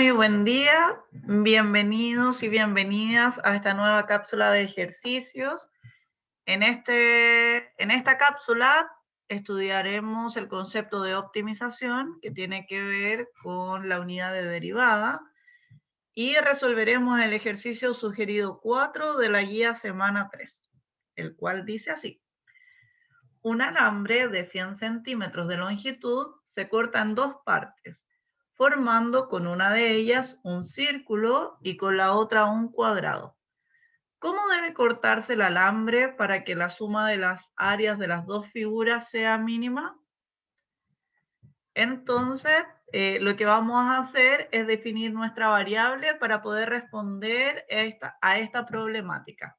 Muy buen día, bienvenidos y bienvenidas a esta nueva cápsula de ejercicios. En esta cápsula estudiaremos el concepto de optimización que tiene que ver con la unidad de derivada y resolveremos el ejercicio sugerido 4 de la guía semana 3, el cual dice así. Un alambre de 100 centímetros de longitud se corta en dos partes, formando con una de ellas un círculo y con la otra un cuadrado. ¿Cómo debe cortarse el alambre para que la suma de las áreas de las dos figuras sea mínima? Entonces, lo que vamos a hacer es definir nuestra variable para poder responder a esta problemática.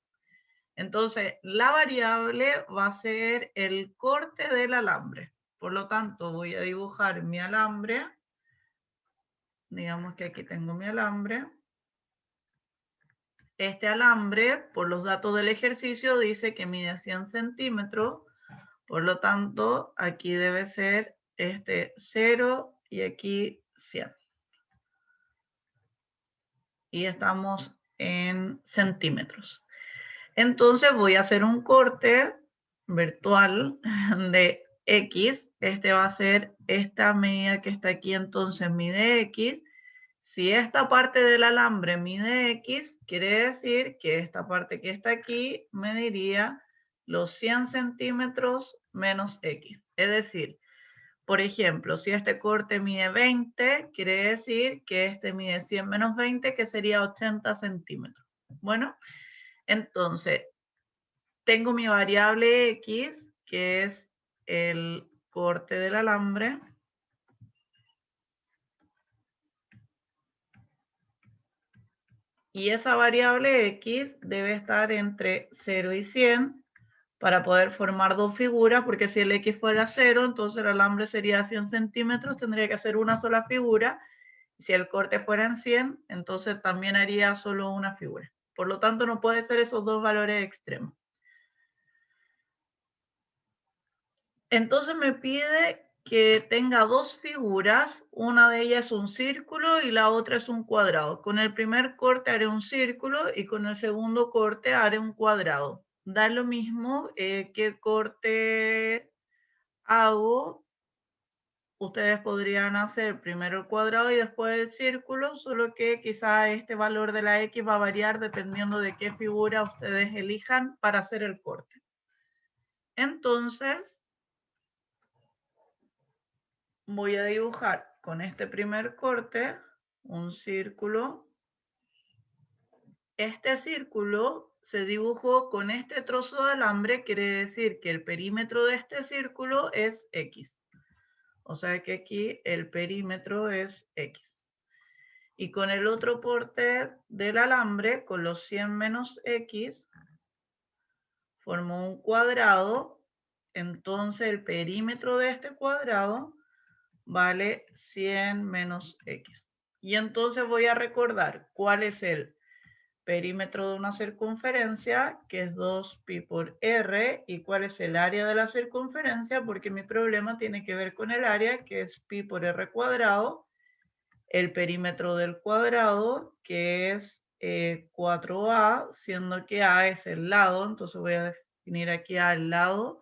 Entonces, la variable va a ser el corte del alambre. Por lo tanto, voy a dibujar mi alambre. Digamos que aquí tengo mi alambre. Este alambre, por los datos del ejercicio, dice que mide 100 centímetros. Por lo tanto, aquí debe ser 0 y aquí 100. Y estamos en centímetros. Entonces voy a hacer un corte virtual de X. Este va a ser esta medida que está aquí, entonces mide X. Si esta parte del alambre mide X, quiere decir que esta parte que está aquí mediría los 100 centímetros menos X. Es decir, por ejemplo, si este corte mide 20, quiere decir que este mide 100 menos 20, que sería 80 centímetros. Bueno, entonces, tengo mi variable X, que es el corte del alambre. Y esa variable X debe estar entre 0 y 100 para poder formar dos figuras, porque si el X fuera 0, entonces el alambre sería 100 centímetros, tendría que hacer una sola figura. Si el corte fuera en 100, entonces también haría solo una figura. Por lo tanto, no puede ser esos dos valores extremos. Entonces me pide que tenga dos figuras, una de ellas es un círculo y la otra es un cuadrado. Con el primer corte haré un círculo y con el segundo corte haré un cuadrado. Da lo mismo qué corte hago. Ustedes podrían hacer primero el cuadrado y después el círculo, solo que quizá este valor de la X va a variar dependiendo de qué figura ustedes elijan para hacer el corte. Entonces, voy a dibujar con este primer corte un círculo. Este círculo se dibujó con este trozo de alambre, quiere decir que el perímetro de este círculo es X. O sea que aquí el perímetro es X. Y con el otro corte del alambre, con los 100 menos X, formo un cuadrado. Entonces el perímetro de este cuadrado vale 100 menos X. Y entonces voy a recordar cuál es el perímetro de una circunferencia, que es 2pi por r, y cuál es el área de la circunferencia, porque mi problema tiene que ver con el área, que es pi por r cuadrado, el perímetro del cuadrado, que es 4a, siendo que a es el lado, entonces voy a definir aquí a el lado,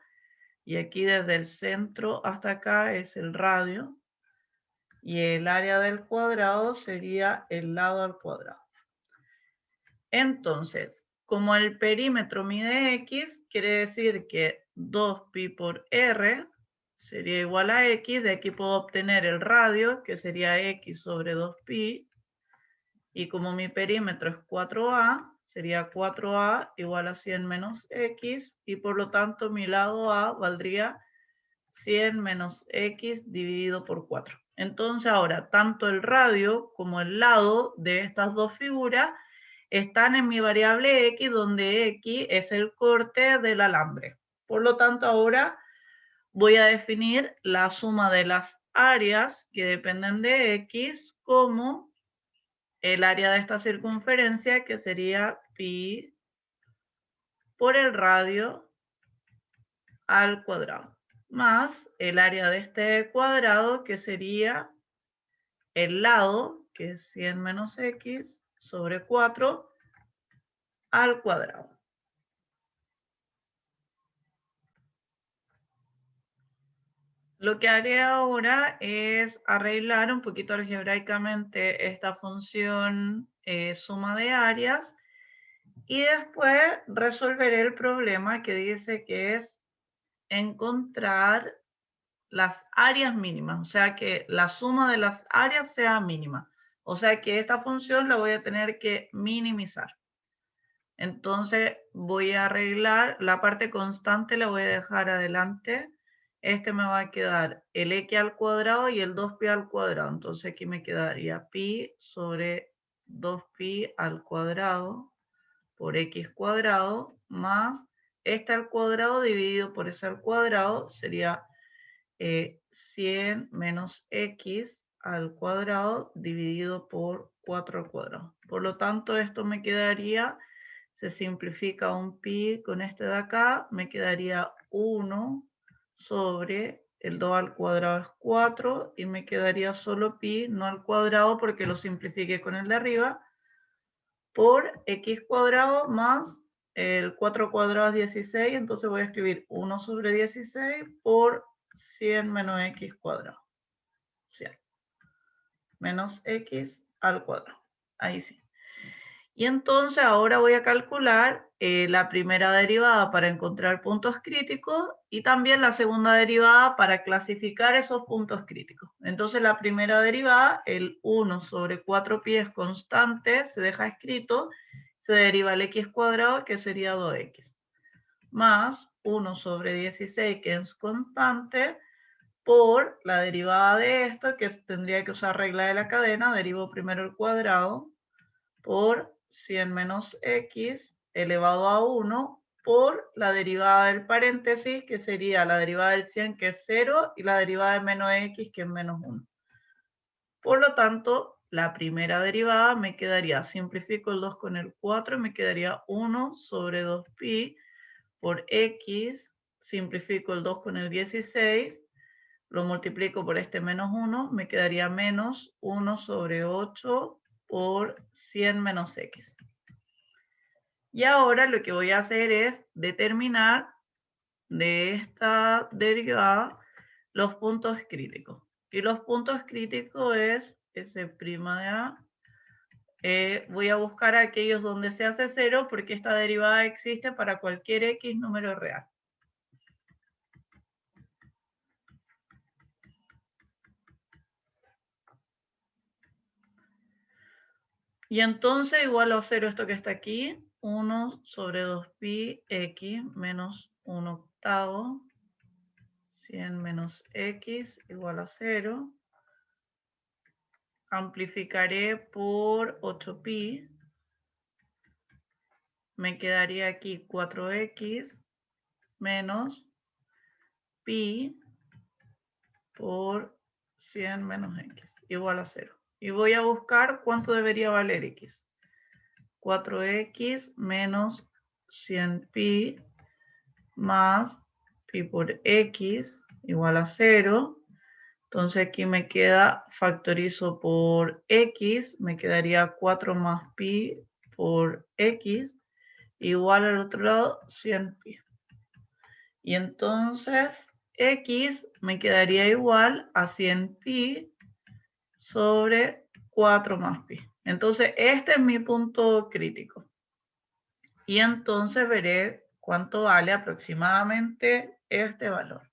y aquí desde el centro hasta acá es el radio, y el área del cuadrado sería el lado al cuadrado. Entonces, como el perímetro mide X, quiere decir que 2pi por r sería igual a X. De aquí puedo obtener el radio, que sería X sobre 2pi. Y como mi perímetro es 4a, sería 4a igual a 100 menos X. Y por lo tanto, mi lado A valdría 100 menos X dividido por 4. Entonces ahora, tanto el radio como el lado de estas dos figuras están en mi variable X, donde X es el corte del alambre. Por lo tanto, ahora voy a definir la suma de las áreas que dependen de X como el área de esta circunferencia, que sería pi por el radio al cuadrado, más el área de este cuadrado, que sería el lado, que es 100 menos x sobre 4 al cuadrado. Lo que haré ahora es arreglar un poquito algebraicamente esta función suma de áreas y después resolveré el problema que dice que es encontrar las áreas mínimas, o sea que la suma de las áreas sea mínima. O sea que esta función la voy a tener que minimizar. Entonces voy a arreglar la parte constante, la voy a dejar adelante. Este me va a quedar el x al cuadrado y el 2pi al cuadrado. Entonces aquí me quedaría pi sobre 2pi al cuadrado por x cuadrado más este al cuadrado dividido por ese al cuadrado sería 100 menos x al cuadrado dividido por 4 al cuadrado. Por lo tanto, esto me quedaría, se simplifica un pi con este de acá, me quedaría 1 sobre el 2 al cuadrado es 4 y me quedaría solo pi, no al cuadrado porque lo simplifiqué con el de arriba, por x cuadrado más el 4 cuadrado es 16, entonces voy a escribir 1 sobre 16 por 100 menos x cuadrado. 100 menos x al cuadrado. Ahí sí. Y entonces ahora voy a calcular la primera derivada para encontrar puntos críticos y también la segunda derivada para clasificar esos puntos críticos. Entonces la primera derivada, el 1 sobre 4pi es constante, se deja escrito, se deriva el x cuadrado que sería 2x, más 1 sobre 16 que es constante, por la derivada de esto, que tendría que usar regla de la cadena, derivo primero el cuadrado, por 100 menos x elevado a 1, por la derivada del paréntesis, que sería la derivada del 100, que es 0, y la derivada de menos x, que es menos 1. Por lo tanto, la primera derivada me quedaría, simplifico el 2 con el 4, me quedaría 1 sobre 2pi por x, simplifico el 2 con el 16, lo multiplico por este menos 1, me quedaría menos 1 sobre 8 por 100 menos x. Y ahora lo que voy a hacer es determinar de esta derivada los puntos críticos. Y los puntos críticos es S' de A. Voy a buscar aquellos donde se hace 0 porque esta derivada existe para cualquier x número real. Y entonces igual a 0 esto que está aquí, 1 sobre 2pi x menos 1 octavo, 100 menos x igual a 0. Amplificaré por 8pi, me quedaría aquí 4x menos pi por 100 menos x igual a 0. Y voy a buscar cuánto debería valer x. 4x menos 100pi más pi por x igual a 0. Entonces aquí me queda, factorizo por x, me quedaría 4 más pi por x igual al otro lado 100pi. Y entonces x me quedaría igual a 100pi sobre 4 más pi. Entonces este es mi punto crítico. Y entonces veré cuánto vale aproximadamente este valor.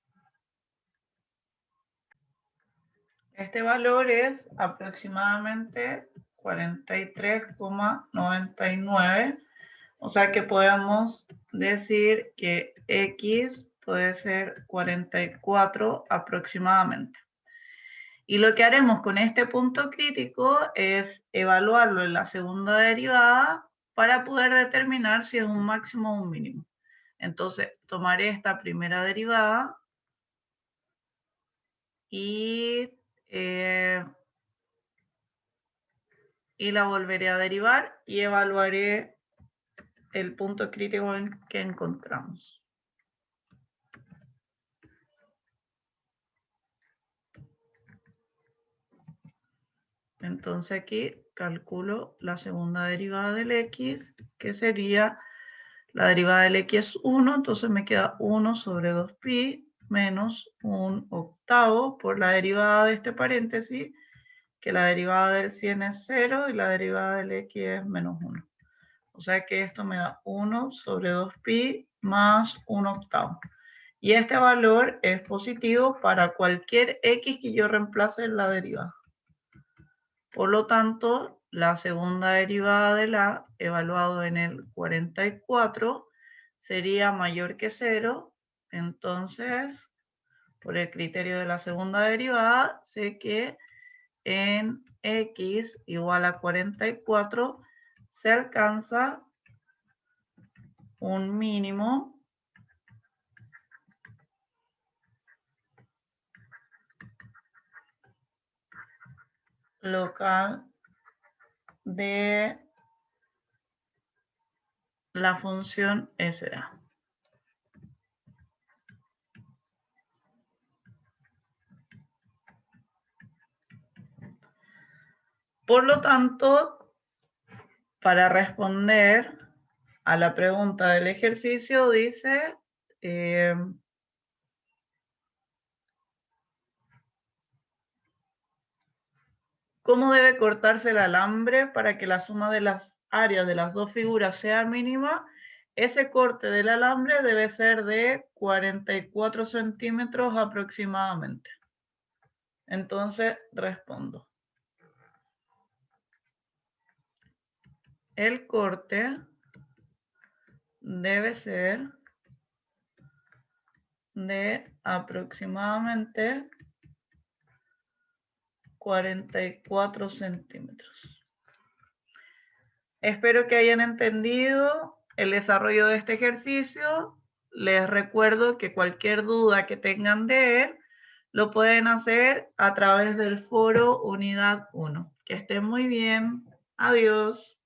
Este valor es aproximadamente 43,99. O sea que podemos decir que x puede ser 44 aproximadamente. Y lo que haremos con este punto crítico es evaluarlo en la segunda derivada para poder determinar si es un máximo o un mínimo. Entonces tomaré esta primera derivada y la volveré a derivar y evaluaré el punto crítico que encontramos. Entonces aquí calculo la segunda derivada del x, que sería la derivada del x es 1, entonces me queda 1 sobre 2pi menos 1/8 por la derivada de este paréntesis, que la derivada del 100 es 0 y la derivada del x es menos 1. O sea que esto me da 1 sobre 2pi más 1/8. Y este valor es positivo para cualquier x que yo reemplace en la derivada. Por lo tanto, la segunda derivada de la, evaluado en el 44, sería mayor que 0. Entonces, por el criterio de la segunda derivada, sé que en x igual a 44 se alcanza un mínimo local de la función SA. Por lo tanto, para responder a la pregunta del ejercicio, dice ¿cómo debe cortarse el alambre para que la suma de las áreas de las dos figuras sea mínima? Ese corte del alambre debe ser de 44 centímetros aproximadamente. Entonces respondo. El corte debe ser de aproximadamente 44 centímetros. Espero que hayan entendido el desarrollo de este ejercicio. Les recuerdo que cualquier duda que tengan de él, lo pueden hacer a través del foro Unidad 1. Que estén muy bien. Adiós.